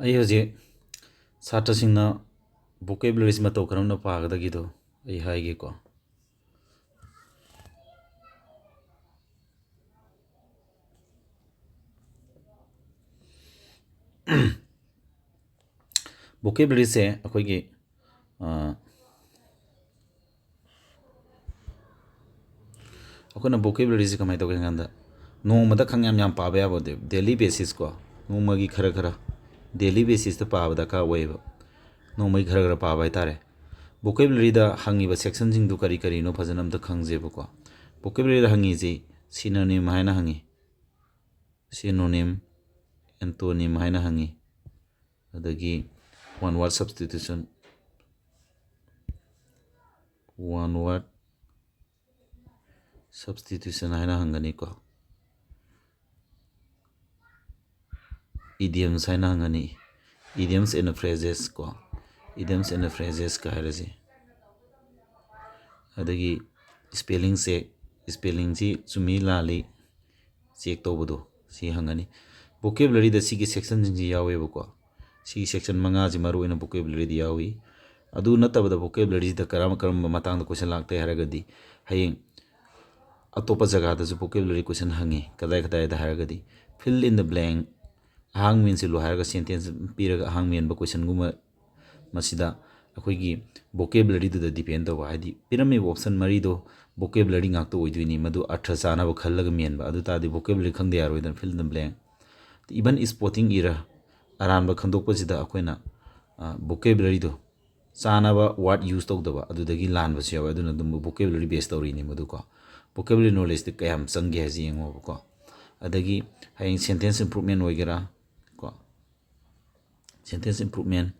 ꯑꯩ ꯍꯧꯖꯤꯛ ꯁꯥꯇ꯭ꯔꯁꯤꯡꯅ ꯚꯣꯀꯦꯕꯨꯂꯔꯤꯁ ꯃꯇꯧ ꯀꯔꯝꯅ ꯄꯥꯒꯗꯒꯦꯗꯣ ꯑꯩ ꯍꯥꯏꯒꯦꯀꯣ꯫ ꯚꯣꯀꯦꯕꯨꯂꯔꯤꯁꯦ ꯑꯩꯈꯣꯏꯅ ꯚꯣꯀꯦꯕꯨꯂꯔꯤꯁꯦ ꯀꯃꯥꯏꯅ ꯇꯧꯒꯦ ꯍꯥꯏ ꯀꯥꯟꯗ ꯅꯣꯡꯃꯗ ꯌꯥꯝ ꯄꯥꯕ ꯌꯥꯕ ꯗꯦꯂꯤ ꯕꯦꯁꯤꯁ ꯀꯣ ꯅꯣꯡꯃꯒꯤ ꯈꯔ ꯗꯦꯂꯤ ꯕꯦꯁꯤꯁꯇ ꯄꯥꯕ ꯗꯔꯀꯥꯔ ꯑꯣꯏꯌꯦꯕ ꯅꯣꯡꯃꯒꯤ ꯈꯔ ꯄꯥꯕ ꯍꯥꯏꯇꯥꯔꯦ꯫ ꯚꯣꯀꯦꯕꯨꯂꯔꯤꯗ ꯍꯪꯉꯤꯕ ꯁꯦꯛꯁꯟꯁꯤꯡꯗꯨ ꯀꯔꯤꯅꯣ ꯐꯖꯅ ꯑꯝꯇ ꯈꯪꯖꯦꯕꯀꯣ꯫ ꯚꯣꯀꯦꯕꯨꯂꯔꯤꯗ ꯍꯪꯉꯤꯁꯤ ꯁꯤꯅꯣꯅꯤꯝ ꯍꯥꯏꯅ ꯍꯪꯉꯤ, ꯁꯤꯅꯣꯅꯤꯝ, ꯑꯦꯟꯇꯣꯅꯤꯝ ꯍꯥꯏꯅ ꯍꯪꯉꯤ, ꯑꯗꯒꯤ ꯋꯥꯟ ꯋꯥꯔꯗ ꯁꯕꯁꯇꯤꯇ꯭ꯌꯨꯁꯟ, ꯋꯥꯟ ꯋꯥꯔꯗ ꯁꯕꯁꯇꯤꯇ꯭ꯌꯨꯁꯟ ꯍꯥꯏꯅ ꯍꯪꯒꯅꯤꯀꯣ, ꯏꯗꯤꯌꯝꯁ ꯍꯥꯏꯅ ꯍꯪꯒꯅꯤ, ꯏꯗꯤꯌꯝꯁ ꯑꯦꯟ ꯐ꯭ꯔꯦꯖꯦꯁ ꯀꯣ, ꯏꯗꯤꯌꯝꯁ ꯑꯦꯟ ꯐ꯭ꯔꯦꯖꯦꯁꯀ ꯍꯥꯏꯔꯁꯤ꯫ ꯑꯗꯒꯤ ꯁ꯭ꯄꯦꯂꯤꯡ ꯆꯦꯛ, ꯁ꯭ꯄꯦꯂꯤꯡꯁꯤ ꯆꯨꯝꯃꯤ ꯂꯥꯜꯂꯤ ꯆꯦꯛ ꯇꯧꯕꯗꯣ ꯁꯤ ꯍꯪꯒꯅꯤ꯫ ꯚꯣꯀꯦꯕꯨꯂꯔꯤꯗ ꯁꯤꯒꯤ ꯁꯦꯛꯁꯟꯁꯤꯡꯁꯤ ꯌꯥꯎꯋꯦꯕꯀꯣ꯫ ꯁꯤꯒꯤ ꯁꯦꯛꯁꯟ 5ꯁꯤ ꯃꯔꯨꯑꯣꯏꯅ ꯚꯣꯀꯦꯕꯨꯂꯔꯤꯗ ꯌꯥꯎꯏ꯫ ꯑꯗꯨ ꯅꯠꯇꯕꯗ ꯚꯣꯀꯦꯕꯨꯂꯔꯤꯁꯤꯗ ꯀꯔꯝꯕ ꯃꯇꯥꯡꯗ ꯀꯣꯏꯁꯟ ꯂꯥꯛꯇꯦ ꯍꯥꯏꯔꯒꯗꯤ ꯍꯌꯦꯡ ꯑꯇꯣꯞꯄ ꯖꯒꯥꯗꯁꯨ ꯚꯣꯀꯦꯕꯨꯂꯔꯤ ꯀꯣꯏꯁꯟ ꯍꯪꯉꯤ ꯀꯗꯥꯏꯗ ꯍꯥꯏꯔꯒꯗꯤ ꯐꯤꯜ ꯏꯟ ꯗ ꯕ꯭ꯂꯦꯡ, ꯑꯍꯥꯡ ꯃꯦꯟꯁꯤꯜꯂꯨ ꯍꯥꯏꯔꯒ ꯁꯦꯟꯇꯦꯟꯁ ꯄꯤꯔꯒ ꯑꯍꯥꯡ ꯃꯦꯟꯕ ꯀꯣꯏꯁꯟꯒꯨꯝꯕ ꯃꯁꯤꯗ ꯑꯩꯈꯣꯏꯒꯤ ꯚꯣꯀꯦꯕꯨꯂꯔꯤꯗꯨꯗ ꯗꯤꯄꯦꯟ ꯇꯧꯕ, ꯍꯥꯏꯗꯤ ꯄꯤꯔꯝꯃꯤꯕ ꯑꯣꯞꯁꯟ ꯃꯔꯤꯗꯣ ꯚꯣꯀꯦꯕꯨꯂꯔꯤ ꯉꯥꯛꯇ ꯑꯣꯏꯗꯣꯏꯅꯤ, ꯃꯗꯨ ꯑꯔꯊ ꯆꯥꯅꯕ ꯈꯜꯂꯒ ꯃꯦꯟꯕ, ꯑꯗꯨ ꯇꯥꯔꯗꯤ ꯚꯣꯀꯦꯕꯨꯂꯔꯤ ꯈꯪꯗ ꯌꯥꯔꯣꯏꯗꯅ ꯐꯤꯜ ꯏꯟ ꯗ ꯕ꯭ꯂꯦꯡ꯫ ꯏꯚꯟ ꯁ꯭ꯄꯣꯇꯤꯡ ꯏꯔꯔ, ꯑꯔꯥꯟꯕ ꯈꯪꯗꯣꯛꯄꯁꯤꯗ ꯑꯩꯈꯣꯏꯅ ꯚꯣꯀꯦꯕꯨꯂꯔꯤꯗꯣ ꯆꯥꯅꯕ ꯋꯥꯔꯗ ꯌꯨꯁ ꯇꯧꯗꯕ ꯑꯗꯨꯗꯒꯤ ꯂꯥꯟꯕꯁꯨ ꯌꯥꯎꯋꯦ, ꯑꯗꯨꯅ ꯑꯗꯨꯝ ꯚꯣꯀꯦꯕꯨꯂꯔꯤ ꯕꯦꯁ ꯇꯧꯔꯤꯅꯤ ꯃꯗꯨꯀꯣ꯫ ꯚꯣꯀꯦꯕꯨꯂꯔꯤ ꯅꯣꯂꯦꯖꯇꯤ ꯀꯌꯥꯝ ꯆꯪꯒꯦ ꯍꯥꯏꯁꯤ ꯌꯦꯡꯉꯣꯕꯀꯣ꯫ ꯑꯗꯒꯤ ꯍꯌꯦꯡ ꯁꯦꯟꯇꯦꯟꯁ ꯏꯝꯄ꯭ꯔꯨꯞꯃꯦꯟ ꯑꯣꯏꯒꯦꯔꯥ ꯀꯣ, ꯁꯦꯟꯇꯦꯟꯁ ꯏꯝꯄ꯭ꯔꯨꯞꯃꯦꯟ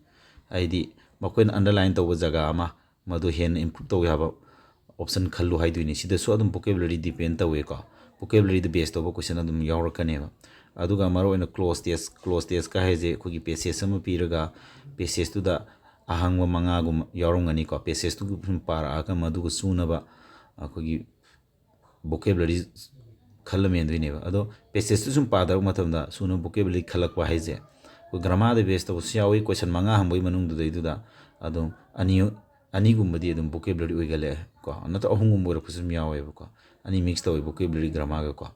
ꯍꯥꯏꯗꯤ ꯃꯈꯣꯏꯅ ꯑꯟꯗꯔꯂꯥꯏꯟ ꯇꯧꯕ ꯖꯒꯥ ꯑꯃ ꯃꯗꯨ ꯍꯦꯟꯅ ꯏꯝꯄ꯭ꯔꯨꯞ ꯇꯧ ꯌꯥꯕ ꯑꯣꯞꯁꯟ ꯈꯜꯂꯨ ꯍꯥꯏꯗꯣꯏꯅꯤ꯫ ꯁꯤꯗꯁꯨ ꯑꯗꯨꯝ ꯚꯣꯀꯦꯕꯨꯂꯔꯤ ꯗꯤꯄꯦꯟ ꯇꯧꯋꯦꯀꯣ꯫ ꯚꯣꯀꯦꯕꯨꯂꯔꯤꯗ ꯕꯦꯁ ꯇꯧꯕ ꯀꯣꯏꯁꯟ ꯑꯗꯨꯝ ꯌꯥꯎꯔꯛꯀꯅꯦꯕ꯫ ꯑꯗꯨꯒ ꯃꯔꯨꯑꯣꯏꯅ ꯀ꯭ꯂꯣꯖ ꯇꯦꯁꯀ ꯍꯥꯏꯁꯦ ꯑꯩꯈꯣꯏꯒꯤ ꯄꯦꯁꯦꯖ ꯑꯃ ꯄꯤꯔꯒ ꯄꯦꯁꯦꯖꯇꯨꯗ ꯑꯍꯥꯡꯕ 5ꯒꯨꯝꯕ ꯌꯥꯎꯔꯝꯒꯅꯤꯀꯣ꯫ ꯄꯦꯁꯦꯖꯇꯨ ꯁꯨꯝ ꯄꯥꯔꯛꯑꯒ ꯃꯗꯨꯒ ꯆꯨꯅꯕ ꯑꯩꯈꯣꯏꯒꯤ ꯚꯣꯀꯦꯕꯨꯂꯔꯤ ꯈꯜꯂ ꯃꯦꯟꯗꯣꯏꯅꯦꯕ꯫ ꯑꯗꯣ ꯄꯦꯁꯦꯖꯇꯨ ꯁꯨꯝ ꯄꯥꯗꯔꯛꯄ ꯃꯇꯝꯗ ꯁꯨꯅ ꯚꯣꯀꯦꯕꯨꯂꯔꯤ ꯈꯜꯂꯛꯄ ꯍꯥꯏꯁꯦ ꯑꯩꯈꯣꯏ ꯒ꯭ꯔꯥꯃꯥꯔꯗ ꯕꯦꯁ ꯇꯧꯕꯁꯨ ꯌꯥꯎꯏ꯫ ꯀꯣꯏꯁꯟ 5 ꯍꯪꯕꯒꯤ ꯃꯅꯨꯡꯗꯨꯗꯩꯗꯨꯗ ꯑꯗꯨꯝ ꯑꯅꯤꯒꯨꯝꯕꯗꯤ ꯑꯗꯨꯝ ꯚꯣꯀꯦꯕꯨꯂꯔꯤ ꯑꯣꯏꯒꯜꯂꯛꯑꯦ ꯀꯣ, ꯅꯠꯇ꯭ꯔꯒ 3ꯒꯨꯝꯕ ꯑꯣꯏꯔꯛꯄꯁꯨ ꯑꯗꯨꯝ ꯌꯥꯎꯋꯦꯕꯀꯣ꯫ ꯑꯅꯤ ꯃꯤꯛꯁ ꯇꯧꯋꯦ ꯚꯣꯀꯦꯕꯨꯂꯔꯤ ꯒ꯭ꯔꯥꯃꯥꯔꯒꯀꯣ꯫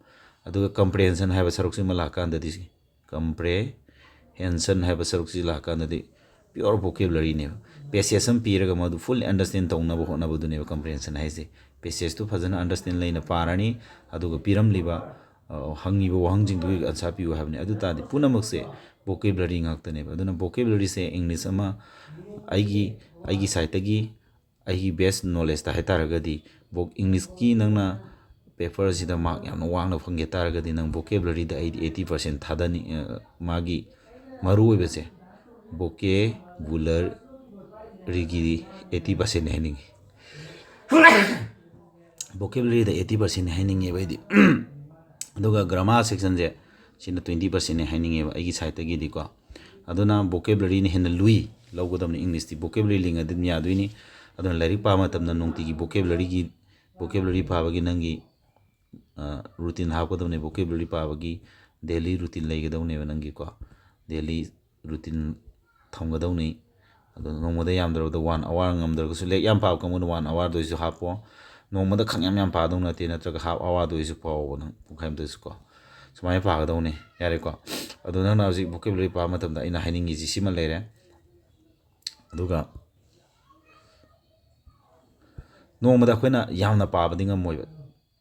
ꯑꯗꯨꯒ ꯀꯝꯄ꯭ꯔꯦꯟꯁꯟ ꯍꯥꯏꯕ ꯁꯔꯨꯛꯁꯤꯃ ꯂꯥꯛꯀꯥꯟꯗꯗꯤ ꯀꯝꯄ꯭ꯔꯦꯍꯦꯟꯁꯟ ꯍꯥꯏꯕ ꯁꯔꯨꯛꯁꯤ ꯂꯥꯛꯀꯥꯟꯗꯗꯤ ꯄꯤꯌꯣꯔ ꯚꯣꯀꯦꯕꯨꯂꯔꯤꯅꯦꯕ꯫ ꯄꯦꯁꯦꯖ ꯑꯃ ꯄꯤꯔꯒ ꯃꯗꯨ ꯐꯨꯜꯂꯤ ꯑꯟꯗꯔꯁꯇꯦꯟ ꯇꯧꯅꯕ ꯍꯣꯠꯅꯕꯗꯨꯅꯦꯕ ꯀꯝꯄ꯭ꯔꯦꯟꯁꯟ ꯍꯥꯏꯁꯦ꯫ ꯄꯦꯁꯦꯖꯇꯨ ꯐꯖꯅ ꯑꯟꯗꯔꯁꯇꯦꯟ ꯂꯩꯅ ꯄꯥꯔꯅꯤ, ꯑꯗꯨꯒ ꯄꯤꯔꯝꯂꯤꯕ ꯍꯪꯉꯤꯕ ꯋꯥꯍꯪꯁꯤꯡꯗꯨꯒꯤ ꯑꯟꯁꯔ ꯄꯤꯌꯨ ꯍꯥꯏꯕꯅꯤ꯫ ꯑꯗꯨ ꯇꯥꯔꯗꯤ ꯄꯨꯝꯅꯃꯛꯁꯦ ꯚꯣꯀꯦꯕꯨꯂꯔꯤ ꯉꯥꯛꯇꯅꯦꯕ꯫ ꯑꯗꯨꯅ ꯚꯣꯀꯦꯕꯨꯂꯔꯤꯁꯦ ꯏꯪꯂꯤꯁ ꯑꯃ ꯑꯩꯒꯤ ꯁꯥꯏꯠꯇꯒꯤ ꯑꯩꯒꯤ ꯕꯦꯁ ꯅꯣꯂꯦꯖꯇ ꯍꯥꯏꯇꯥꯔꯒꯗꯤ ꯏꯪꯂꯤꯁꯀꯤ ꯅꯪꯅ ꯄꯦꯄꯔꯁꯤꯗ ꯃꯥꯔꯛ ꯌꯥꯝꯅ ꯋꯥꯡꯅ ꯐꯪꯒꯦ ꯇꯥꯔꯒꯗꯤ ꯅꯪ ꯚꯣꯀꯦꯕꯨꯂꯔꯤꯗ ꯑꯩꯗꯤ 80% ꯃꯥꯒꯤ ꯃꯔꯨꯑꯣꯏꯕꯁꯦ ꯚꯣꯀꯦꯕꯨꯂꯔꯤꯒꯤ 80%ꯅꯤ ꯍꯥꯏꯅꯤꯡꯉꯤ꯫ ꯚꯣꯀꯦꯕꯨꯂꯔꯤꯗ 80%ꯅꯤ ꯍꯥꯏꯅꯤꯡꯉꯦꯕ ꯑꯩꯗꯤ꯫ ꯑꯗꯨꯒ ꯒ꯭ꯔꯥꯃꯥꯔ ꯁꯦꯛꯁꯟꯁꯦ ꯁꯤꯅ 20%ꯅꯤ ꯍꯥꯏꯅꯤꯡꯉꯦꯕ ꯑꯩꯒꯤ ꯁꯥꯏꯠꯇꯒꯤꯗꯤꯀꯣ꯫ ꯑꯗꯨꯅ ꯚꯣꯀꯦꯕꯨꯂꯔꯤꯅ ꯍꯦꯟꯅ ꯂꯨꯏ ꯂꯧꯒꯗꯕꯅꯤ ꯏꯪꯂꯤꯁꯇꯤ꯫ ꯚꯣꯀꯦꯕꯨꯂꯔꯤ ꯂꯤꯡꯉꯗꯤ ꯑꯗꯨꯝ ꯌꯥꯗꯣꯏꯅꯤ꯫ ꯑꯗꯨꯅ ꯂꯥꯏꯔꯤꯛ ꯄꯥꯕ ꯃꯇꯝꯗ ꯅꯨꯡꯇꯤꯒꯤ ꯚꯣꯀꯦꯕꯨꯂꯔꯤ ꯄꯥꯕꯒꯤ ꯅꯪꯒꯤ ꯔꯨꯇꯤꯟ ꯍꯥꯞꯀꯗꯕꯅꯤ꯫ ꯚꯣꯀꯦꯕꯨꯂꯔꯤ ꯄꯥꯕꯒꯤ ꯗꯦꯂꯤ ꯔꯨꯇꯤꯟ ꯂꯩꯒꯗꯧꯅꯦꯕ ꯅꯪꯒꯤꯀꯣ꯫ ꯗꯦꯂꯤ ꯔꯨꯇꯤꯟ ꯊꯝꯒꯗꯧꯅꯤ꯫ ꯑꯗꯣ ꯅꯣꯡꯃꯗ ꯌꯥꯝꯗ꯭ꯔꯕꯗ 1 ꯑꯋꯥꯔ, ꯉꯝꯗ꯭ꯔꯒꯁꯨ ꯂꯥꯏꯔꯤꯛ ꯌꯥꯝ ꯄꯥꯕ ꯀꯥꯡꯕꯨꯅ 1 ꯑꯋꯥꯔꯗ ꯑꯣꯏꯔꯁꯨ ꯍꯥꯞꯄꯣ꯫ ꯅꯣꯡꯃꯗ ꯌꯥꯝ ꯄꯥꯗꯧ ꯅꯠꯇꯦ, ꯅꯠꯇ꯭ꯔꯒ ꯍꯥꯐ ꯑꯋꯥꯔꯗ ꯑꯣꯏꯔꯁꯨ ꯄꯥꯎꯕ ꯅꯪ, ꯄꯨꯡꯈꯥꯏꯃꯨꯛꯇꯁꯨ ꯀꯣ꯫ ꯁꯨꯃꯥꯏꯅ ꯄꯥꯒꯗꯧꯅꯤ ꯌꯥꯔꯦꯀꯣ꯫ ꯑꯗꯣ ꯅꯪꯅ ꯍꯧꯖꯤꯛ ꯚꯣꯀꯦꯕꯨꯂꯔꯤ ꯄꯥꯕ ꯃꯇꯝꯗ ꯑꯩꯅ ꯍꯥꯏꯅꯤꯡꯉꯤꯁꯤ ꯁꯤꯃ ꯂꯩꯔꯦ꯫ ꯑꯗꯨꯒ ꯅꯣꯡꯃꯗ ꯑꯩꯈꯣꯏꯅ ꯌꯥꯝꯅ ꯄꯥꯕꯗꯤ ꯉꯝꯃꯣꯏꯕ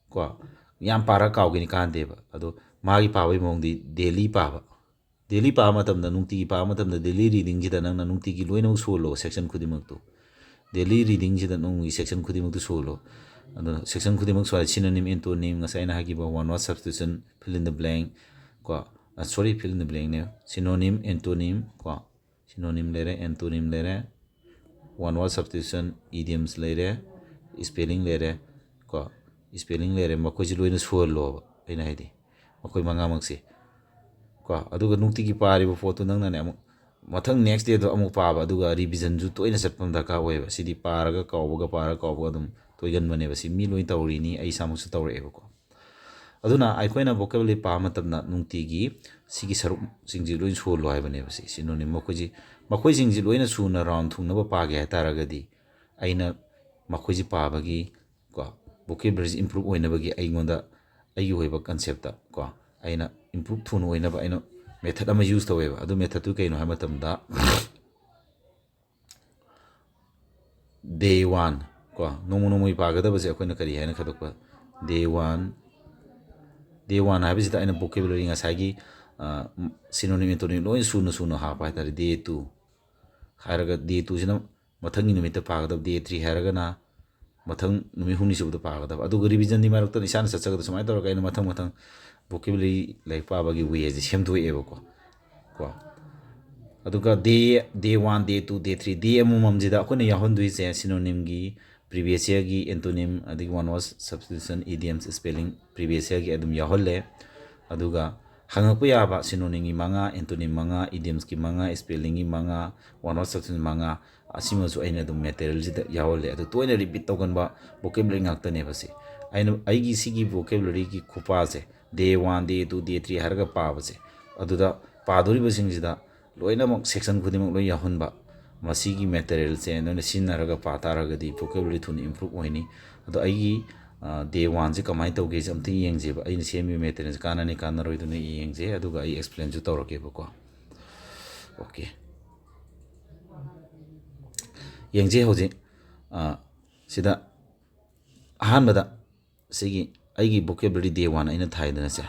ꯀꯣ, ꯌꯥꯝ ꯄꯥꯔꯒ ꯀꯥꯎꯒꯦꯅꯤ ꯀꯥꯟꯗꯦꯕ꯫ ꯑꯗꯣ ꯃꯥꯒꯤ ꯄꯥꯕꯒꯤ ꯃꯑꯣꯡꯗꯤ ꯗꯦꯂꯤ ꯄꯥꯕ ꯃꯇꯝꯗ, ꯅꯨꯡꯇꯤꯒꯤ ꯄꯥꯕ ꯃꯇꯝꯗ ꯗꯦꯂꯤ ꯔꯤꯗꯤꯡꯁꯤꯗ ꯅꯪꯅ ꯅꯨꯡꯇꯤꯒꯤ ꯂꯣꯏꯅꯃꯛ ꯁꯣꯜꯂꯣ ꯁꯦꯛꯁꯟ ꯈꯨꯗꯤꯡꯃꯛꯇꯨ꯫ ꯗꯦꯂꯤ ꯔꯤꯗꯤꯡꯁꯤꯗ ꯅꯣꯡꯃꯒꯤ ꯁꯦꯛꯁꯟ ꯈꯨꯗꯤꯡꯃꯛꯇꯨ ꯁꯣꯜꯂꯣ꯫ ꯑꯗꯨꯅ ꯁꯦꯛꯁꯟ ꯈꯨꯗꯤꯡꯃꯛ ꯁꯣꯜꯂꯦ ꯁꯤꯅꯣꯅꯤꯝ, ꯑꯦꯟꯇꯣꯅꯤꯝ, ꯉꯁꯥꯏ ꯑꯩꯅ ꯍꯥꯏꯈꯤꯕ ꯋꯥꯟ ꯋꯥꯔꯗ ꯁꯕꯁꯇꯤꯇ꯭ꯌꯨꯁꯟ, ꯐꯤꯜ ꯏꯟ ꯗ ꯕ꯭ꯂꯦꯡ ꯀꯣ, ꯐꯤꯜ ꯏꯟ ꯗ ꯕ꯭ꯂꯦꯡꯅꯦ, ꯁꯤꯅꯣꯅꯤꯝ, ꯑꯦꯟꯇꯣꯅꯤꯝ ꯀꯣ, ꯁꯤꯅꯣꯅꯤꯝ ꯂꯩꯔꯦ, ꯑꯦꯟꯇꯣꯅꯤꯝ ꯂꯩꯔꯦ, ꯋꯥꯟ ꯋꯥꯔꯗ ꯁꯕꯁꯇꯤꯇ꯭ꯌꯨꯁꯟ, ꯏꯗꯤꯌꯝꯁ ꯂꯩꯔꯦ, ꯁ꯭ꯄꯦꯂꯤꯡ ꯂꯩꯔꯦ ꯀꯣ, ꯁ꯭ꯄꯦꯂꯤꯡ ꯂꯩꯔꯦ꯫ ꯃꯈꯣꯏꯁꯤ ꯂꯣꯏꯅ ꯁꯣꯜꯂꯣꯕ ꯑꯩꯅ ꯍꯥꯏꯗꯤ ꯃꯈꯣꯏ 5ꯃꯛꯁꯤ ꯀꯣ꯫ ꯑꯗꯨꯒ ꯅꯨꯡꯇꯤꯒꯤ ꯄꯥꯔꯤꯕ ꯄꯣꯠꯇꯨ ꯅꯪꯅꯅꯦ ꯑꯃꯨꯛ ꯃꯊꯪ ꯅꯦꯛꯁ ꯗꯦꯗꯣ ꯑꯃꯨꯛ ꯄꯥꯕ, ꯑꯗꯨꯒ ꯔꯤꯚꯤꯖꯟꯁꯨ ꯇꯣꯏꯅ ꯆꯠꯄ ꯑꯃ ꯗꯔꯀꯥꯔ ꯑꯣꯏꯌꯦꯕ꯫ ꯁꯤꯗꯤ ꯄꯥꯔꯒ ꯀꯥꯎꯕꯒ ꯑꯗꯨꯝ ꯇꯣꯏꯒꯟꯕꯅꯦꯕ꯫ ꯁꯤ ꯃꯤ ꯂꯣꯏ ꯇꯧꯔꯤꯅꯤ, ꯑꯩ ꯏꯁꯥꯃꯛꯁꯨ ꯇꯧꯔꯛꯑꯦꯕꯀꯣ꯫ aduna aikoina vocabulary pa matamna nungtigi sigi saruk singji loin sulo haibane basi synonym makoi singji loina suna round thungnaba paage hataragadi aina makoi ji pabagi ko vocabulary improve oinabagi aingonda aigi hoiba concept ta ko aina improve thunu oinaba aina method ama use taweba adu method tu kaino ha matamda day 1 ko nomo ipagada base akoina kari haina khadokpa day 1 हाइबसिदा आइना vocabulary ngasagi synonym antonym loi suna ha pa tari day 2 हायरगा day 2 सिना मथंगी निमित्त पागदब day 3 हायरगा ना मथंग नुमि हुनि सुबद पागदब अदुग revision नि मारक त इसान सचगद समाय तोर काइन मथंग vocabulary लाइक पाबगी वे जे सेमदो एबो को अदुगा day 1 day 2 day 3 day amumam jida अकोने याहन से synonym gi previous year gi antonym adig one was substitution idioms spelling previous year gi adum yaholle aduga hangakpu yaba synonym gi manga antonym manga idioms gi manga spelling gi manga one was substitution manga asima su aina dum material jida yaholle adu toina repeat toganba vocabulary ngaktane basi aina aigi sigi vocabulary gi khupa se day 1 day 2 day 3 harga pa base aduda padori basing jida loina mok section khudimok loi yahonba masigi material se no sinaraga pataragadi vocabulary thun improve oini ado aigi day 1 je kamai tawge jamti yengje ba aina semi material kana ni kana roi dune yengje aduga ai explain ju tawrake ba ko okay yengje hoje sida ahanbada sigi aigi vocabulary day 1 aina thaidana se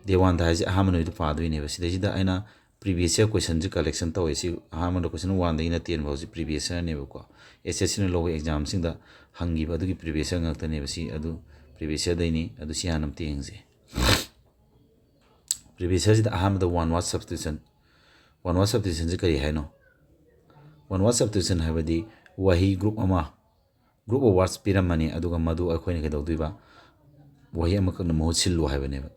day 1 thai je ahamano du pa doine ba sida aina previous year question ji collection to isi ahamano question 1 da ina 10 bauji previous year ne ba ko SSC na low exam sing da hangi ba du gi previous year ngakta ne ba si adu previous year dai ni adu si hanam ti engje previous year ji da ahamada one word substitution ji kari hai no one word substitution hai ba di wahi group of words piramani aduga madu akhoi ne kedau duiba wahi amakak na mohut sillu hai ba ne ba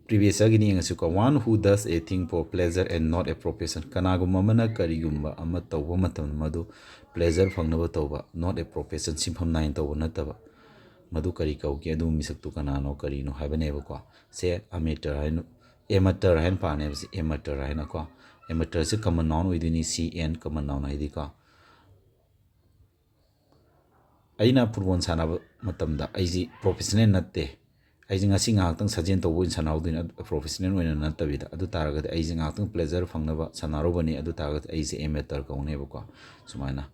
previous year gini ngasi ko one who does a thing for pleasure and not a profession kanagumma mana karigumba ama tawba matam madu pleasure phangnaba tawba not a profession simpham nine tawba nataba madu kari kauki adu misak tu kanano karino haibane ba ko se amateur hain pa ne se amateur hain ko amateur se common noun widini cn common noun haidi ko aina purwon sana matamda aiji professional natte aiji ngasi ngakhtang sajen to win sanau din professional oina natabida adu taragade aiji ngakhtang pleasure phangnaba sanaro bani adu taragade aiji amateur kaune ba ko sumaina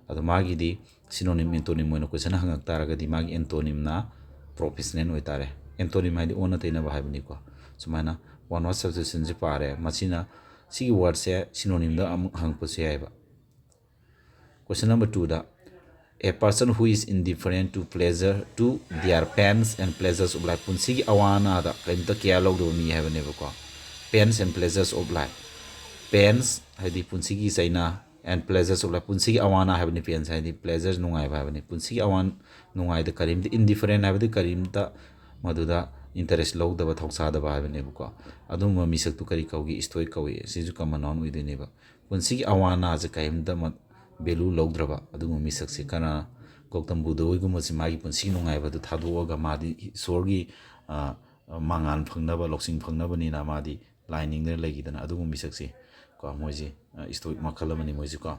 adu magi di synonym antonym oina question hangak taragadi magi antonym na professional oi tare antonym mai di ona teina ba haibni ko sumaina one word substitution ji pare machina sigi word se synonym da hang pu se aiba question number 2 da a person who is indifferent to pleasure to their pains and pleasures of life punsigi awana da kaimta kya log do mi have never ko pains and pleasures of life pains hadi punsigi saina and pleasures of life punsigi awana have ni pains hadi pleasures nungai ba ni punsigi awan nungai da karim indifferent have the karim ta maduda interest log da ba thoksa da ba have ne ko adum mi sak tu kari kaugi stoic kawi siju common noun with ne ba punsigi awana ja kaim da value logdraba adugum misak se kana koktam budoi gum si magi punsi nungai ba du thaduoga madi sorgi mangan phangnaba loksing phangnaba ni na madi lining ne legidana adugum misak se ko moji stoic makhala mani moji ko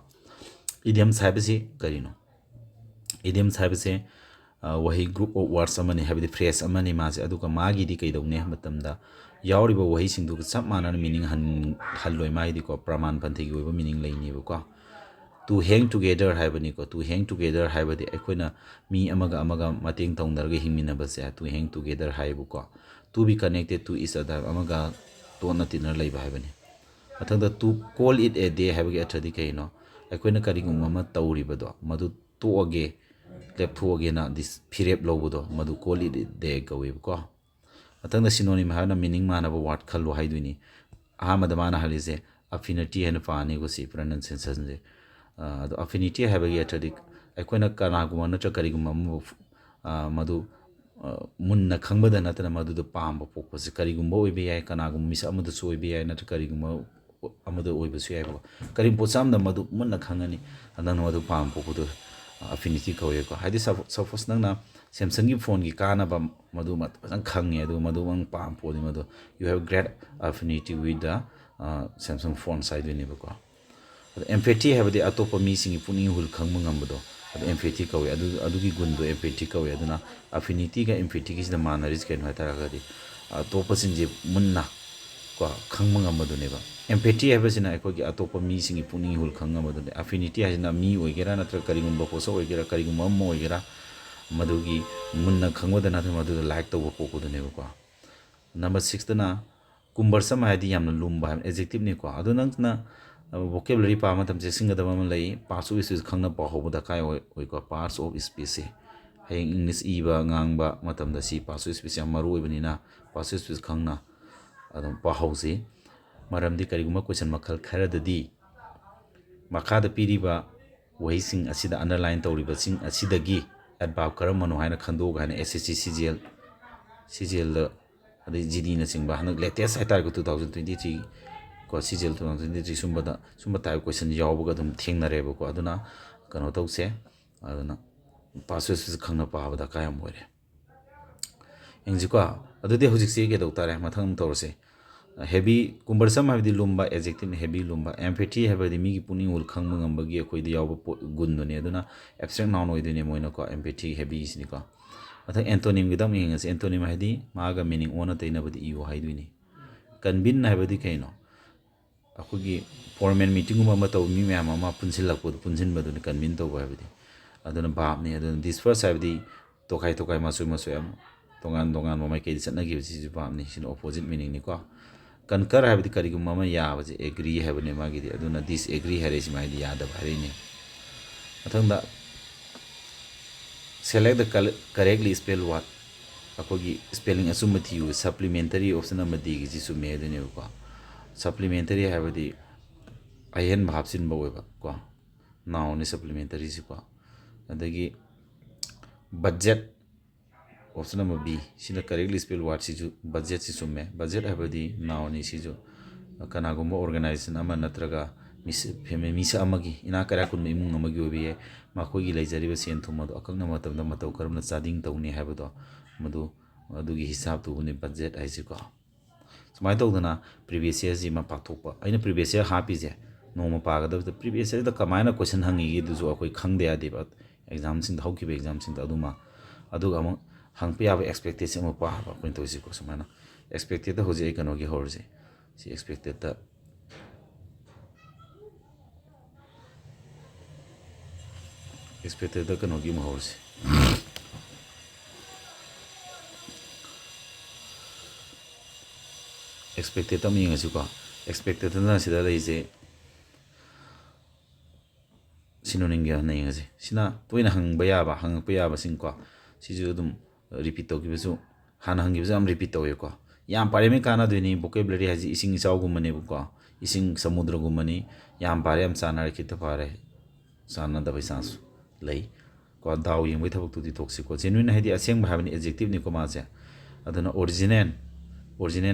idioms habisi karino idioms habisi wahi group of words amani habidi phrase amani maji aduga magi di kaidone matamda yauriba wahi singdu chap manana meaning halloi mai di ko praman panthi gi oiba meaning leini ba ko to hang together haibani ko to hang together haibadi akoina mi amaga mating tongdarga hingminaba se to hang together haibu ko to be connected to each other amaga to na tinner leiba haibani athangda to call it a day haibagi athadi kaino akoina karingum ama tawribado madu to age leptho age na this phirep lobudo madu call it a day gawe ko athangda synonym haina meaning manaba word khallo haiduini ahamada mana halise affinity and paani go si pronunciation je ado affinity habagi athadik akoina kanaguma natra kariguma madu munna khangbada natana madu do pamba pokpase karigumba oibe yai kanagum misa amadu so oibe yai natra kariguma amadu oibe su yai karim pocham da madu munna khangani anan madu pam pokudu affinity kawe ko hadi suppose nangna Samsung ki phone ki kanaba madu mat pasang khange adu madu ang pam podi madu you have great affinity with the Samsung phone side ni ba ko empathy have the atopa mi singi puning hul khangma ngambado adu empathy kawe adu ki gun do empathy kawe aduna affinity ga empathy ki da manaris ken ha tara ga di atopa sinje munna ko khangma ngambado ne ba empathy have sina ko ki atopa mi singi puning hul khangma do affinity ha na mi oigera na tra karingum ba poso oigera karingum mo oigera madugi munna khangwada na madu like to ko ko ne ko number 6 na kumbarsam hadi yamna lumba adjective ne ko adu nang na vocabulary pa ma tam je singa da ma lai parts of speech khangna pa ho da kai oi ko parts of speech hai english i ba ngang ba matam da si parts of speech maru ibni na parts of speech khangna adam pa ho si maram di kari guma question makhal khara da di makha da piri ba wai sing asida underline tawriba sing asida gi adverb karamano haina khando gaina SSC CGL da adi GD na singba hanak latest haitar ko 2023 ko CGL 2023 sumba type question yaw ba dum thengnare ba ko aduna kano tawse aduna passes khangna pa ba da kayam moire engji ko adudi hojik se ge dawtare mathang tawse heavy kumbarsam habdi lumba adjective heavy lumba empathy habdi mi gi puning ul khangma ngamba gi khoi di yaw gun no ne aduna abstract noun oidine moina ko empathy heavy is ni ko athang antonym gi dam ingas antonym hadi maga meaning ona taina badi iwo haiduni convene habdi kaino akhugi formal meeting ma taw mi ma ma punsil lakpo punsin badu convene to habdi aduna bab ni aduna this first habdi tokai masu am dongan ma mai ke chatna gi si bab ni sin opposite meaning ni ko concur habdi karigum ma ya baje agree habne ma gi aduna disagree hare si mai di yada bhari ni athang da select the correctly spelled word akogi spelling asumati use supplementary option amadi gi su me de ne ko supplementary habdi ayen bhabsin ba weba ko now ni supplementary si ko adagi budget option number b sina correctly spelled word si ju budget si summe budget habdi now ni si ju kana gumba organization ama natraga misa amagi ina kara kun imung amagi obi ma khoi gi leijari sen thuma do akang na matam da mataw karam na chading tawni habdo madu adugi hisab tu ne budget ai si ko sumai to dana previous year ji ma pathokpa aina previous year happy je no ma pa ga da previous year da kamaina question hangi gi du jo akoi khangde ya de ba exam sin da hauki be exam sin da aduma aduga am hang pe ya expectation ma pa ba point to si ko sumana expected da hoje kano gi horje si expected da expected da kano gi ma horje expected tam yeng asu ko expected na sida leise synonym ga na yeng ase sina toina hang ba ya ba sing ko si ju dum repeat to gi besu hana hang gi am repeat to ye ko yam pare me kana duni vocabulary haji ising chaw gum mane ko ising samudra gum mani yam pare am chana ki ta pare sana da bai sans lei ko daw yeng bai thabuk tu di toksi ko genuine hadi aseng ba habani adjective ni ko ma se aduna original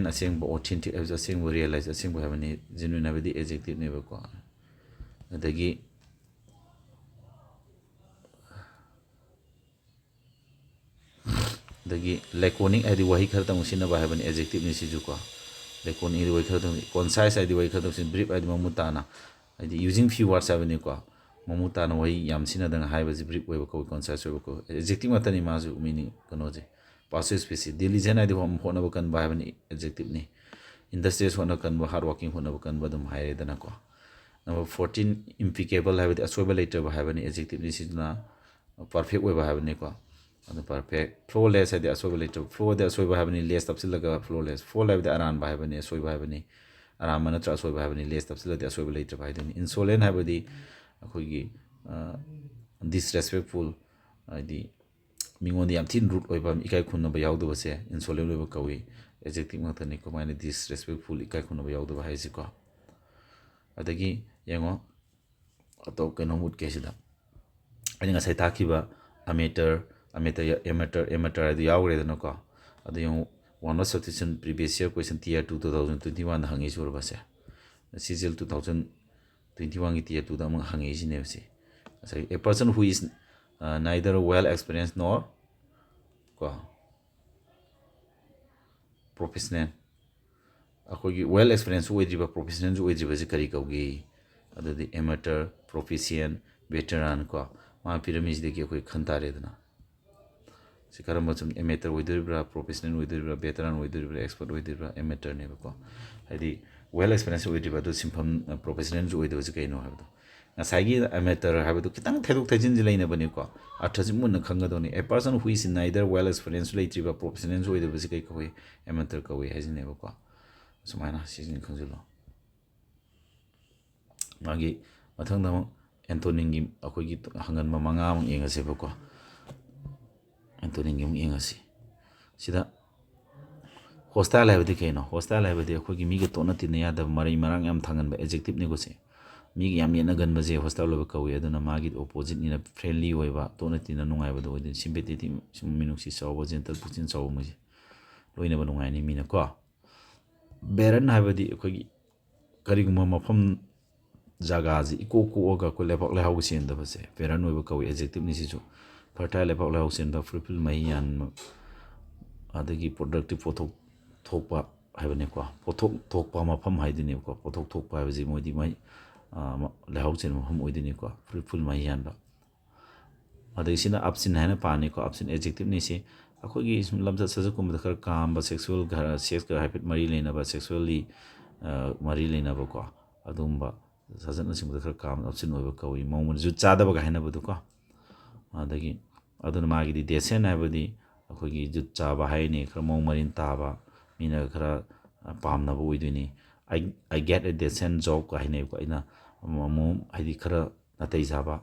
aseng ba authentic as aseng ba realize aseng ba habani genuine habadi adjective ne ba ko adagi laconic adi wahi khartang usina ba habani adjective ni siju ko laconic adi wahi khartang concise adi wahi khartang sin brief adi mamutana adi using few words habani ko mamutana wahi yam sina dang haiba ji brief weba ko concise weba ko adjective matani masu meaning kano je passive species diligent adi hom hona ba kan ba habani adjective ni industrious hona kan ba hard working hona ba kan ba dum haire dana ko number 14 impeccable habani asoba later ba habani adjective ni sijuna perfect weba habani ko and perfect flawless adi asoba later flow the asoba habani less tapsilaga flawless flawless the aran ba habani asoba habani aran manatra asoba habani less tapsilaga asoba later ba habani insolent habani akogi disrespectful adi mingon yam thin root oiba ikai khunna ba yawdo base insolent oiba kawi adjective ngata ni ko mane disrespectful ikai khunna ba yawdo ba haisi ko adagi yengo ato keno mut kesida ani nga sai takiba amateur adu yawre dana ko adu yung one of substitution previous year question tier 2 2021 hangi sur base CGL 2021 gi tier 2 da mang hangi jine base a person who is neither well experienced nor ko professional akhoi well experience oidriba professional oidriba je kari kaugi adadi amateur proficient veteran ko ma pyramid de ki akhoi khantare dana si karamba chum amateur oidribra professional oidribra veteran oidribra expert oidribra amateur ne ko hadi well experience oidriba do simpham professional oidriba je kaino habdo ngasagi amateur habdo kitang theduk thajin je laina bani ko athaji mun khanga doni a person who is neither well experienced leitriba professional oidriba je kai ko amateur ko hajine ko sumaina season khangjulo magi mathang dam antoning gi akoi gi hangan ma manga mang enga se ko antoning gi enga si sida hostile habdi kaino hostile habdi akoi gi mi gi tona tin ya da mari marang yam thangan ba adjective ne go se mi gi yam yena gan ba je hostile ba kawi aduna magi opposite ni na friendly oi ba tona tin na nungai ba do din sympathetic sum minuk si saw ba gentle puchin saw mu ji loina ba nungai ni mi na ko Beran habadi akhoi kariguma mafam jaga ji iko ko ga ko lebak le hawu sin da base beran oi ba kawi adjective ni sisu fertile lebak le hawu sin da fruitful mai yan adagi productive pothok thokpa habane ko pothok thokpa mafam haidini ko pothok thokpa habi modi mai le hawu sin mafam oidini ko fruitful mai yan ba adagi sina absin hana pani ko absin adjective ni si akhoi gi lamja sajakum da khar kam ba sexual sex ka habit mari lena ba sexually mari lena ba ko adumba sajana sim da khar kam option oi ba kawi mong ju chada ba ga hena ba du ko adagi aduna magi di desen ha ba di akhoi gi ju cha ba hai ni khar mong marin ta ba mina khara pam na ba oi dini I get a decent job ka hene ko ina mo haidi khara natai sa ba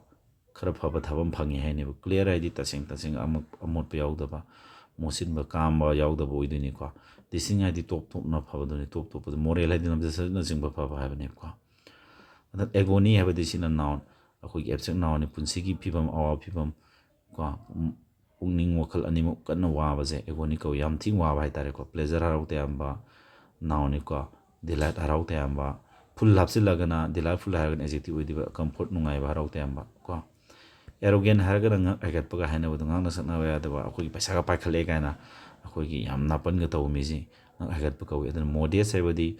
khara phaba thabam phangi hai ni clear haidi taseng amot pe yaw da ba mosin ba kam ba yaw da ba oi dini ko dising haidi top na phaba doni top moral haidi nam jasa na jing ba phaba ha ba ne ko that agony have this in a noun akhoi absent noun ni punsi gi phibam awa phibam ko ungning wakal animu kanna wa ba je agony ko yam thing wa ba hai tare ko pleasure harau te amba noun ni ko delight harau te amba full lapsi lagana delightful hargan adjective odi ba comfort nungai ba harau te amba ko arrogant hargan nga agat pa ga haina budang na sakna wa da ba akhoi paisa ga pai khale ga na akhoi gi yam napan ga taw mi ji nga agat pa ka wi adan modest sai badi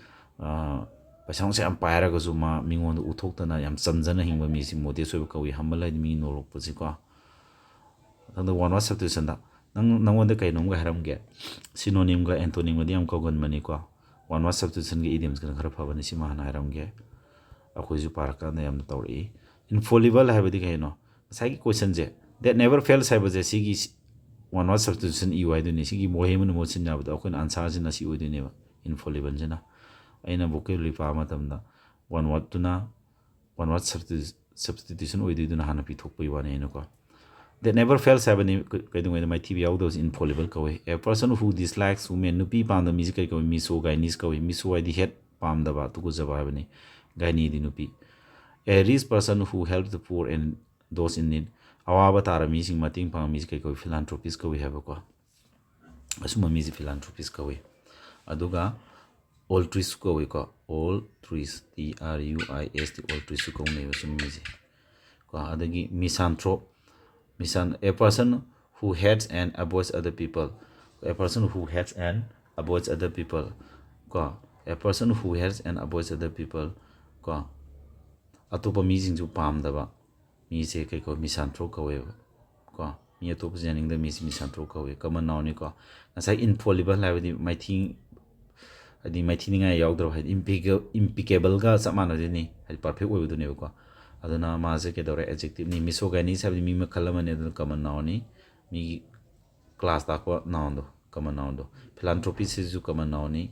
pasang se empire ga zuma mingon uthok tana yam chamjana hingba mi si modest oi ka wi hamala mi no lok pu ji ko tang da one word substitution da nang won da kai nom ga haram ge synonym ga antonym ga yam ko gon mani ko one word substitution ga idioms ga khara phabani si ma na haram ge akhoi ju par ka na yam tawri infallible ha badi kai no sai ki question je that never fails ha ba je si gi one word substitution e wai du ni si gi mohem no mo chin na ba akhoi answer jin na si oi du ne ba infallible jina aina vocabulary pa matamda one word substitution oididuna hana pi thokpai wane eno ko that never fails habani kaidung my tv out those infallible kawe a person who dislikes women nupi pamda mi kai kawe mi so guy nis kawe mi so I the head pamda ba tu ko jaba habani guy ni di nupi a rich person who helps the poor and those in need awaba tara mi sing mating pang mi kai kawe philanthropist kawe haba ko asuma mi philanthropist kawe aduga altruist ko we ko altruist truist altruist ko ne sum mi ko adagi misanthrope a person who hates and avoids other people a person who hates and avoids other people ko a person who hates and avoids other people ko atopa mi jing ju pam da ba mi se kai ko misanthrope ko we ko mi atopa janing da mi misanthrope ko we common noun ni ko asai infallible la di my thing adi mai thininga yaudro hai impeccable ga samana de ni hai perfect oi du ne ko aduna ma je ke dore adjective ni misogani sabi mi ma khala mane du common noun ni mi class ta ko noun do common noun do philanthropist is ju common noun ni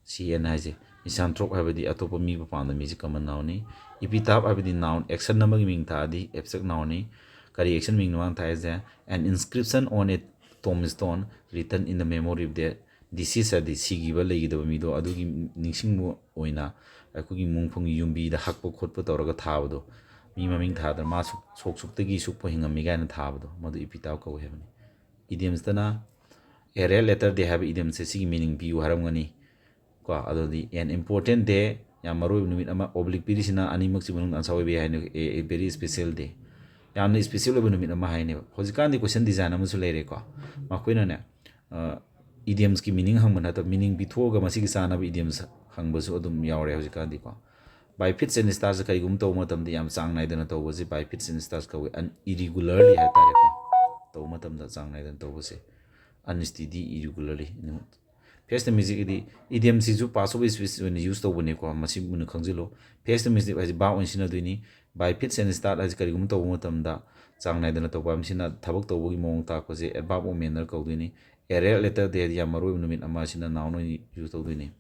cn hai je misanthrope ha di atopa mi pa da mi je common noun ni epitaph ha di noun action number ming tha di abstract noun ni kari action ming nuang tha is an inscription on a tombstone written in the memory of the this is a sigiba legidaba mido adugi ningsingmo oina akogi mungphong yumbi da hakpo khotpo toraga thabado mi maming thadar ma sok tagi sukpo hingami gaina thabado madu ipitaw ko hebani idioms tana a rare letter they have idioms se sigi meaning bi haramgani ko adodi an important day yamaru numit ama oblique pirisina animak simunung ansawi be haino a very special day ꯌꯥꯝꯅ special ꯑꯣꯏꯕ ꯅꯨꯃꯤꯠ ꯑꯃ ꯍꯥꯏꯅꯦꯕ ꯍꯧꯖꯤꯛꯀꯥꯟꯗꯤ ꯀꯣꯏꯁꯟ design ꯑꯃꯁꯨ ꯂꯩꯔꯦꯀꯣ ꯃꯈꯣꯏꯅꯅꯦ ꯏꯗꯤꯌꯝꯁꯀꯤ ꯃꯤꯅꯤꯡ ꯍꯪꯕ ꯅꯠꯇꯕ ꯃꯤꯅꯤꯡ ꯄꯤꯊꯣꯛꯑꯒ ꯃꯁꯤꯒꯤ ꯆꯥꯅꯕ ꯏꯗꯤꯌꯝꯁ ꯍꯪꯕꯁꯨ ꯑꯗꯨꯝ ꯌꯥꯎꯔꯦ ꯍꯧꯖꯤꯛꯀꯥꯟꯗꯤꯀꯣ ꯕꯥꯏ ꯐꯤꯠꯁ ꯑꯦꯟ ꯁ꯭ꯇꯥꯔꯁ ꯀꯔꯤꯒꯨꯝꯕ ꯇꯧꯕ ꯃꯇꯝꯗ ꯌꯥꯝ ꯆꯥꯡ ꯅꯥꯏꯗꯅ ꯇꯧꯕꯁꯦ ꯕꯥꯏ ꯐꯤꯠꯁ ꯑꯦꯟ ꯁ꯭ꯇꯥꯔꯁ ꯀꯧꯏ ꯏꯔꯤꯒꯨꯂꯔꯂꯤ ꯍꯥꯏꯇꯥꯔꯦꯀꯣ ꯇꯧꯕ ꯃꯇꯝꯗ ꯆꯥꯡ ꯅꯥꯏꯗꯅ ꯇꯧꯕꯁꯦ ꯑꯟꯁꯇꯤꯗꯤ ꯏꯔꯤꯒꯨꯂꯔꯂꯤ ꯐꯦꯁ ꯗ ꯃ꯭ꯌꯨꯖꯤꯛꯗꯤ ꯏꯗꯤꯌꯝꯁꯤꯁꯨ ꯄꯥꯁ ꯑꯣꯐ ꯁ꯭ꯄꯤꯆ ꯑꯣꯏꯅ ꯌꯨꯁ ꯇꯧꯕꯅꯦꯀꯣ ꯃꯁꯤ ꯃꯨꯟꯅ ꯈꯪꯖꯤꯜꯂꯣ ꯐꯦꯁ ꯗ ꯃ꯭ꯌꯨꯖꯤꯛ ꯍꯥꯏꯁꯤ ꯕꯥꯞ ꯑꯣꯏꯅ ꯁꯤꯖꯤꯟꯅꯗꯣꯏꯅꯤ ꯕꯥꯏ ꯐꯤꯠꯁ ꯑꯦꯟ ꯁ꯭ꯇꯥꯔꯠ ꯍꯥꯏꯁꯤ ꯀꯔꯤꯒꯨꯝꯕ ꯇꯧꯕ ꯃꯇꯝꯗ ꯆꯥꯡ ꯅꯥꯏꯗꯅ ꯇꯧꯕ ꯍꯥꯏꯕꯁꯤꯅ ꯊꯕꯛ ꯇꯧꯕꯒꯤ ꯃꯑꯣꯡ ꯇꯥꯛꯄꯁꯦ ꯑꯦꯗꯚꯥꯔꯕ ꯑꯣꯐ ꯃꯦꯅꯔ ꯀꯧꯗꯣꯏꯅꯤ ꯑꯦꯔꯦꯜ ꯂꯦꯇꯔ ꯗꯦ ꯌꯥꯝ ꯃꯔꯨꯑꯣꯏꯕ ꯅꯨꯃꯤꯠ ꯑꯃ ꯑꯁꯤꯅ ꯅꯥꯎꯟ ꯑꯣꯏꯅ ꯌꯨꯁ ꯇꯧꯗꯣꯏꯅꯤ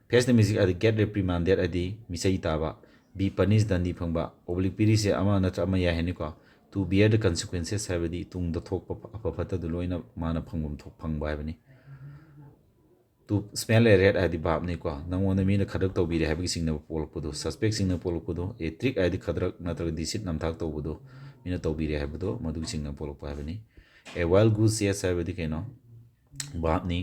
ꯐꯦꯁ ꯗ ꯃ꯭ꯌꯨꯖꯤꯛ ꯍꯥꯏꯗꯤ ꯒꯦꯠ ꯔꯦꯄ꯭ꯔꯤꯃꯥꯟꯗꯦꯠ ꯍꯥꯏꯗꯤ ꯃꯤꯆꯩ ꯇꯥꯕ ꯕꯤ ꯄꯅꯤꯁ ꯗꯟꯗꯤ ꯐꯪꯕ ꯑꯣꯕ꯭ꯂꯤꯛ ꯄꯤꯔꯤꯁꯦ ꯑꯃ ꯅꯠꯇ꯭ꯔ ꯑꯃ ꯌꯥꯏ ꯍꯥꯏꯅꯤꯀꯣ ꯇꯨ ꯕꯤꯌꯔ ꯗ ꯀꯟꯁꯤꯀ꯭ꯋꯦꯟꯁꯦꯁ ꯍꯥꯏꯕꯗꯤ ꯇꯨꯡꯗ ꯊꯣꯛꯄ ꯑꯐ ꯐꯠꯇꯗꯨ ꯂꯣꯏꯅ ꯃꯥꯅ ꯐꯪꯕ ꯍꯥꯏꯕꯅꯤ ꯇꯨ ꯁ꯭ꯃꯦꯜ ꯑꯦ ꯔꯦꯠ ꯍꯥꯏꯗꯤ ꯚꯥꯞꯅꯤꯀꯣ ꯅꯪꯉꯣꯟꯗ ꯃꯤꯅ ꯈꯗ꯭ꯔꯛ ꯇꯧꯕꯤꯔꯦ ꯍꯥꯏꯕꯒꯤ ꯆꯤꯡꯅꯕ ꯄꯣꯛꯂꯛꯄꯗꯣ ꯁꯁꯄꯦꯛ ꯆꯤꯡꯅꯕ ꯄꯣꯛꯂꯛꯄꯗꯣ ꯑꯦ ꯇ꯭ꯔꯤꯛ ꯍꯥꯏꯗꯤ ꯈꯗ꯭ꯔꯛ ꯅꯠꯇ꯭ꯔꯒ ꯗꯤꯁꯤꯠ ꯅꯝꯊꯥꯛ ꯇꯧꯕꯗꯣ ꯃꯤꯅ ꯇꯧꯕꯤꯔꯦ ꯍꯥꯏꯕꯗꯣ ꯃꯗꯨꯒꯤ ꯆꯤꯡꯅꯕ ꯄꯣꯛꯂꯛꯄ ꯍꯥꯏꯕꯅꯤ ꯑꯦ ꯋꯥꯏꯜ ꯒꯨꯁ ꯆꯦꯁ ꯍꯥꯏꯕꯗꯤ ꯀꯩꯅꯣ ꯚꯥꯞꯅꯤ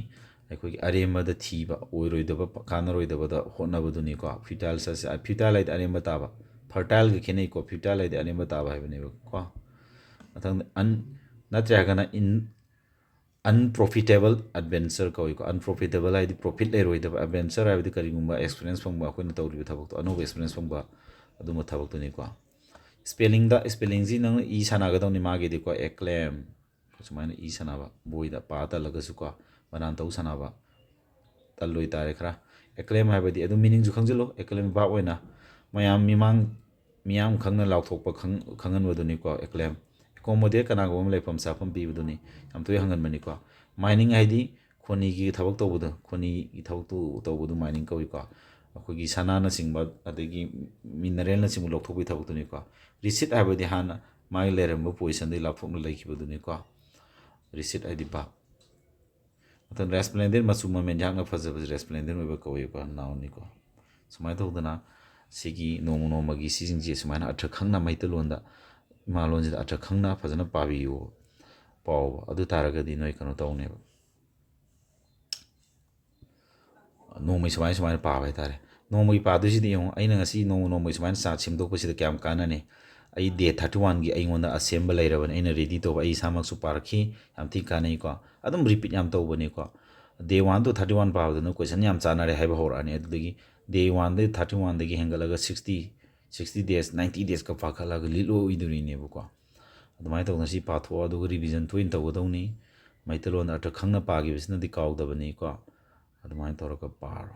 ꯑꯩꯈꯣꯏꯒꯤ ꯑꯔꯦꯝꯕꯗ ꯊꯤꯕ ꯑꯣꯏꯔꯣꯏꯗꯕ ꯀꯥꯟꯅꯔꯣꯏꯗꯕꯗ ꯍꯣꯠꯅꯕꯗꯨꯅꯤꯀꯣ ꯐ꯭ꯌꯨꯇꯥꯏꯜ ꯐ꯭ꯌꯨꯇꯥꯏꯜ ꯍꯥꯏꯗꯤ ꯑꯔꯦꯝꯕ ꯇꯥꯕ ꯐꯔꯇꯥꯏꯜꯒ ꯈꯦꯠꯅꯩꯀꯣ ꯐ꯭ꯌꯨꯇꯥꯏꯜ ꯍꯥꯏꯗꯤ ꯑꯔꯦꯝꯕ ꯇꯥꯕ ꯍꯥꯏꯕꯅꯦꯕ ꯀꯣ ꯃꯊꯪꯗ ꯅꯠꯇ꯭ꯔꯦ ꯍꯥꯏꯔꯒꯅ ꯑꯟꯄ꯭ꯔꯣꯐꯤꯇꯦꯕꯜ ꯑꯦꯗꯚꯦꯟꯆꯔ ꯀꯧꯏꯀꯣ ꯑꯟꯄ꯭ꯔꯣꯐꯤꯇꯦꯕꯜ ꯍꯥꯏꯗꯤ ꯄ꯭ꯔꯣꯐꯤꯠ ꯂꯩꯔꯣꯏꯗꯕ ꯑꯦꯗꯚꯦꯟꯆꯔ ꯍꯥꯏꯕꯗꯤ ꯀꯔꯤꯒꯨꯝꯕ ꯑꯦꯛꯁꯄꯤꯔꯤꯌꯦꯟꯁ ꯐꯪꯕ ꯑꯩꯈꯣꯏꯅ ꯇꯧꯔꯤꯕ ꯊꯕꯛꯇꯣ ꯑꯅꯧꯕ ꯑꯦꯛꯁꯄꯤꯔꯤꯌꯦꯟꯁ ꯐꯪꯕ ꯑꯗꯨꯝꯕ ꯊꯕꯛꯇꯨꯅꯤꯀꯣ ꯁ꯭ꯄꯦꯂꯤꯡꯁꯤ ꯅꯪꯅ ꯏ ꯁꯥꯟꯅꯒꯗꯧꯅꯤ ꯃꯥꯒꯤꯗꯤꯀꯣ ꯑꯦꯀ꯭ꯂꯦꯝ ꯁꯨꯃꯥꯏꯅ ꯏ ꯁꯥꯟꯅꯕ ꯕꯣꯏꯗ ꯄꯥ ꯇꯜꯂꯒꯁꯨꯀꯣ ꯕꯅꯥꯟ ꯇꯧ ꯁꯥꯟꯅꯕ ꯇꯜꯂꯣꯏ ꯇꯥꯔꯦ ꯈꯔ ꯑꯦꯀ꯭ꯂꯦꯝ ꯍꯥꯏꯕꯗꯤ ꯑꯗꯨꯝ ꯃꯤꯅꯤꯡꯁꯨ ꯈꯪꯖꯤꯜꯂꯣ ꯑꯦꯀ꯭ꯂꯦꯝ ꯚꯥꯞ ꯑꯣꯏꯅ ꯃꯤꯌꯥꯝ ꯈꯪꯅ ꯂꯥꯎꯊꯣꯛꯄ ꯈꯪꯍꯟꯕꯗꯨꯅꯤꯀꯣ ꯑꯦꯀ꯭ꯂꯦꯝ ꯑꯦꯀꯣꯃꯣꯗꯦꯠ ꯀꯅꯥꯒꯨꯝꯕ ꯑꯃ ꯂꯩꯐꯝ ꯆꯥꯐꯝ ꯄꯤꯕꯗꯨꯅꯤ ꯌꯥꯝ ꯇꯣꯏꯅ ꯍꯪꯒꯟꯕꯅꯤꯀꯣ ꯃꯥꯏꯅꯤꯡ ꯍꯥꯏꯗꯤ ꯈꯣꯅꯤꯒꯤ ꯊꯕꯛ ꯇꯧꯕꯗꯣ ꯈꯣꯅꯤꯒꯤ ꯊꯕꯛꯇꯨ ꯇꯧꯕꯗꯨ ꯃꯥꯏꯅꯤꯡ ꯀꯧꯏꯀꯣ ꯑꯩꯈꯣꯏꯒꯤ ꯁꯅꯥꯅꯆꯤꯡꯕ ꯑꯗꯒꯤ ꯃꯤꯅꯔꯦꯜꯅꯆꯤꯡꯕ ꯂꯧꯊꯣꯛꯄꯒꯤ ꯊꯕꯛꯇꯨꯅꯤꯀꯣ ꯔꯤꯁꯤꯠ ꯍꯥꯏꯕꯗꯤ ꯍꯥꯟꯅ ꯃꯥꯒꯤ ꯂꯩꯔꯝꯕ ꯄꯣꯖꯤꯁꯟꯗꯒꯤ ꯂꯥꯞꯊꯣꯛꯅ ꯂꯩꯈꯤꯕꯗꯨꯅꯤꯀꯣ ꯔꯤꯁꯤꯠ ꯍꯥꯏꯗꯤ ꯚꯥꯞ ꯃꯊꯪ ꯔꯦꯁꯄ꯭ꯂꯦꯟꯗꯦꯟ ꯃꯆꯨ ꯃꯃꯦꯟ ꯌꯥꯛꯅ ꯐꯖꯕꯁꯤ ꯔꯦꯁꯄ꯭ꯂꯦꯟꯗꯦꯟ ꯑꯣꯏꯕ ꯀꯧꯏꯀꯣ ꯅꯥꯎꯟꯅꯤꯀꯣ ꯁꯨꯃꯥꯏꯅ ꯇꯧꯗꯅ ꯁꯤꯒꯤ ꯅꯣꯡꯃ ꯅꯣꯡꯃꯒꯤ ꯁꯤꯁꯤꯡꯁꯦ ꯁꯨꯃꯥꯏꯅ ꯑꯔꯊ ꯈꯪꯅ ꯃꯩꯇꯩꯂꯣꯟꯗ ꯏꯃꯥꯂꯣꯟꯁꯤꯗ ꯑꯔꯊ ꯈꯪꯅ ꯐꯖꯅ ꯄꯥꯕꯤꯌꯨ ꯄꯥꯎꯕ ꯑꯗꯨ ꯇꯥꯔꯒꯗꯤ ꯅꯣꯏ ꯀꯩꯅꯣ ꯇꯧꯅꯦꯕ ꯅꯣꯡꯃꯩ ꯁꯨꯃꯥꯏꯅ ꯄꯥꯕ ꯍꯥꯏꯇꯥꯔꯦ ꯅꯣꯡꯃꯒꯤ ꯄꯥꯗꯣꯏꯁꯤꯗꯤ ꯌꯦꯡꯉꯣ ꯑꯩꯅ ꯉꯁꯤ ꯅꯣꯡꯃꯒꯤ ꯁꯨꯃꯥꯏꯅ ꯆꯥꯔꯠ ꯁꯦꯝꯗꯣꯛꯄꯁꯤꯗ ꯀꯌꯥꯝ ꯀꯥꯟꯅꯅꯤ ꯑꯩ ꯗꯦ 31ꯒꯤ ꯑꯩꯉꯣꯟꯗ ꯑꯁꯦꯝꯕ ꯂꯩꯔꯕꯅꯤ ꯑꯩꯅ ꯔꯦꯗꯤ ꯇꯧꯕ ꯑꯩ ꯏꯁꯥꯃꯛꯁꯨ ꯄꯥꯔꯛꯈꯤ ꯌꯥꯝ ꯊꯤ ꯀꯥꯟꯅꯩꯀꯣ ꯑꯗꯨꯝ ꯔꯤꯄꯤꯠ ꯌꯥꯝ ꯇꯧꯕꯅꯤꯀꯣ ꯗꯦ 1 to 31 ꯄꯥꯕꯗꯅ ꯀꯣꯏꯁꯟ ꯌꯥꯝ ꯆꯥꯟꯅꯔꯦ ꯍꯥꯏꯕ ꯍꯧꯔꯛꯑꯅꯤ ꯑꯗꯨꯗꯒꯤ ꯗꯦ 1 ꯗꯒꯤ 31 ꯍꯦꯟꯒꯠꯂꯒ 60 ꯗꯦꯖ 90 ꯗꯦꯖꯀ ꯄꯥꯈꯠꯂꯒ ꯂꯤꯠꯂꯣꯏꯗꯣꯔꯤꯅꯦꯕꯀꯣ ꯑꯗꯨꯃꯥꯏꯅ ꯇꯧꯗꯅ ꯁꯤ ꯄꯥꯊꯣꯛꯑꯣ ꯑꯗꯨꯒ ꯔꯤꯚꯤꯖꯟ ꯇꯣꯏꯅ ꯇꯧꯒꯗꯧꯅꯤ ꯃꯩꯇꯩꯂꯣꯟꯗ ꯑꯔꯊ ꯈꯪꯅ ꯄꯥꯈꯤꯕꯁꯤꯅꯗꯤ ꯀꯥꯎꯗꯕꯅꯤꯀꯣ ꯑꯗꯨꯃꯥꯏꯅ ꯇꯧꯔꯒ ꯄꯥꯔꯣ